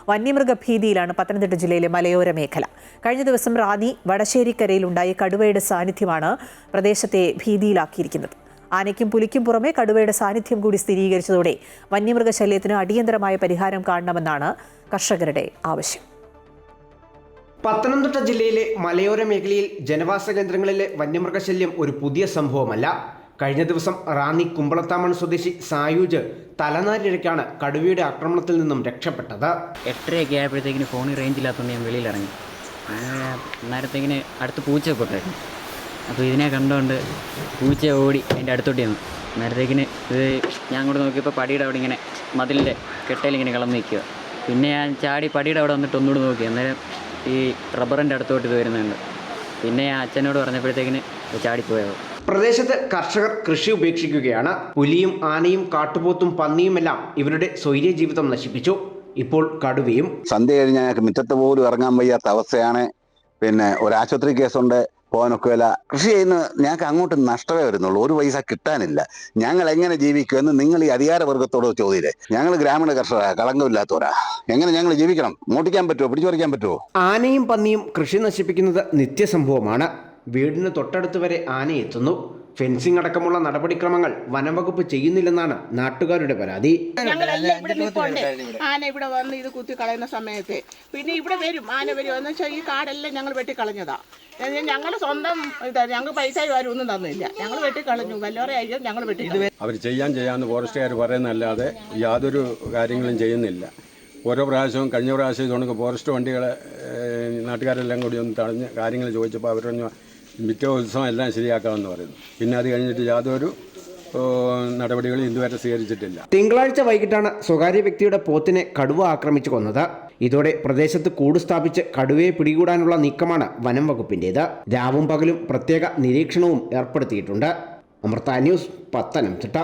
വന്യമൃഗ ഭീതിയിലാണ് പത്തനംതിട്ട ജില്ലയിലെ മലയോര മേഖല. കഴിഞ്ഞ ദിവസം റാന്നി വടശ്ശേരിക്കരയിലുണ്ടായ കടുവയുടെ സാന്നിധ്യമാണ് പ്രദേശത്തെ ഭീതിയിലാക്കിയിരിക്കുന്നത്. ആനയ്ക്കും പുലിക്കും പുറമെ കടുവയുടെ സാന്നിധ്യം കൂടി സ്ഥിരീകരിച്ചതോടെ വന്യമൃഗശല്യത്തിന് അടിയന്തരമായ പരിഹാരം കാണണമെന്നാണ് കർഷകരുടെ ആവശ്യം. പത്തനംതിട്ട ജില്ലയിലെ മലയോര മേഖലയിൽ ജനവാസ കേന്ദ്രങ്ങളിലെ വന്യമൃഗശല്യം ഒരു പുതിയ സംഭവമല്ല. കഴിഞ്ഞ ദിവസം റാന്നി കുമ്പളത്താമൺ സ്വദേശി സായൂജ് തലനാരിഴയ്ക്കാണ് കടുവയുടെ ആക്രമണത്തിൽ നിന്നും രക്ഷപ്പെട്ടത്. 8:30 ആയപ്പോഴത്തേക്കിന് ഫോണിൽ റേഞ്ച് ഇല്ലാത്തതുകൊണ്ട് ഞാൻ വെളിയിലിറങ്ങി. നേരത്തേക്കിന് അടുത്ത് പൂച്ചയൊക്കെ ഉണ്ടായിരുന്നു. അപ്പോൾ ഇതിനെ കണ്ടുകൊണ്ട് പൂച്ച ഓടി അതിൻ്റെ അടുത്തോട്ട് ചെന്നു. നേരത്തേക്കിന് ഇത് ഞാൻ അങ്ങോട്ട് നോക്കിയപ്പോൾ പടിയുടെ അവിടെ ഇങ്ങനെ മതിലിൻ്റെ കെട്ടയിലിങ്ങനെ കളന്ന് നിൽക്കുക. പിന്നെ ഞാൻ ചാടി പടിയുടെ അവിടെ വന്നിട്ട് ഒന്നുകൂടി നോക്കി. അന്നേരം ഈ റബ്ബറിൻ്റെ അടുത്തോട്ട് ഇത് വരുന്നുണ്ട്. പിന്നെ ഞാൻ അച്ഛനോട് പറഞ്ഞപ്പോഴത്തേക്കിന് ചാടിപ്പോയത്. പ്രദേശത്ത് കർഷകർ കൃഷി ഉപേക്ഷിക്കുകയാണ്. പുലിയും ആനയും കാട്ടുപോത്തും പന്നിയുമെല്ലാം ഇവരുടെ സ്വൈര്യ ജീവിതം നശിപ്പിച്ചു. ഇപ്പോൾ കടുവയും. സന്ധ്യ കഴിഞ്ഞാൽ ഞങ്ങൾക്ക് മുറ്റത്ത് പോലും ഇറങ്ങാൻ വയ്യാത്ത അവസ്ഥയാണ്. പിന്നെ ഒരു ആശുപത്രി കേസുണ്ട്, പോകാനൊക്കെയില്ല. കൃഷി ചെയ്യുന്ന ഞങ്ങൾക്ക് അങ്ങോട്ട് നഷ്ടമേ വരുന്നുള്ളൂ. ഒരു പൈസ കിട്ടാനില്ല. ഞങ്ങൾ എങ്ങനെ ജീവിക്കുമെന്ന് നിങ്ങൾ ഈ അധികാരവർഗത്തോട് ചോദ്യമില്ലേ? ഞങ്ങൾ ഗ്രാമീണ കർഷകരാ, കളങ്കമില്ലാത്തവരാ. എങ്ങനെ ഞങ്ങൾ ജീവിക്കണം? മോട്ടിക്കാൻ പറ്റുമോ? പിടിച്ചു പറിക്കാൻ പറ്റുമോ? ആനയും പന്നിയും കൃഷി നശിപ്പിക്കുന്നത് നിത്യസംഭവമാണ്. വീടിന് തൊട്ടടുത്ത് വരെ ആന എത്തുന്നു. ഫെൻസിംഗ് അടക്കമുള്ള നടപടിക്രമങ്ങൾ വനംവകുപ്പ് ചെയ്യുന്നില്ലെന്നാണ് നാട്ടുകാരുടെ പരാതി. ആന ഇവിടെ വന്ന് ഇത് കുത്തി കളയുന്ന സമയത്ത് പിന്നെ ഇവിടെ വരും, ആന വരും എന്ന് വെച്ചാൽ ഈ കാടെല്ലാം ഞങ്ങൾ വെട്ടിക്കളഞ്ഞതാ. ഞങ്ങൾ സ്വന്തം ഇതാ, ഞങ്ങൾക്ക് പൈസ ആരും ഒന്നും തന്നില്ല. ഞങ്ങൾ വെട്ടിക്കളഞ്ഞു. വല്ലോറെ ആയിരിക്കും ഞങ്ങൾ വെട്ടി. അവർ ചെയ്യാമെന്ന് ഫോറസ്റ്റുകാർ പറയുന്നതല്ലാതെ യാതൊരു കാര്യങ്ങളും ചെയ്യുന്നില്ല. ഓരോ പ്രാവശ്യവും കഴിഞ്ഞ പ്രാവശ്യം ഇതുകൊണ്ട് ഫോറസ്റ്റ് വണ്ടികളെ നാട്ടുകാരെല്ലാം കൂടി ഒന്ന് തടഞ്ഞ് കാര്യങ്ങൾ ചോദിച്ചപ്പോൾ അവർ പറഞ്ഞു മിക്ക ഉത്സവം എല്ലാം ശരിയാക്കാമെന്ന് പറയുന്നു. പിന്നെ അത് കഴിഞ്ഞിട്ട് യാതൊരു നടപടികളും ഇതുവരെ സ്വീകരിച്ചിട്ടില്ല. തിങ്കളാഴ്ച വൈകിട്ടാണ് സ്വകാര്യ വ്യക്തിയുടെ പോത്തിനെ കടുവ ആക്രമിച്ചു കൊന്നത്. ഇതോടെ പ്രദേശത്ത് കൂട് സ്ഥാപിച്ച് കടുവയെ പിടികൂടാനുള്ള നീക്കമാണ് വനം വകുപ്പിൻ്റേത്. രാവും പകലും പ്രത്യേക നിരീക്ഷണവും ഏർപ്പെടുത്തിയിട്ടുണ്ട്. അമൃത ന്യൂസ്, പത്തനംതിട്ട.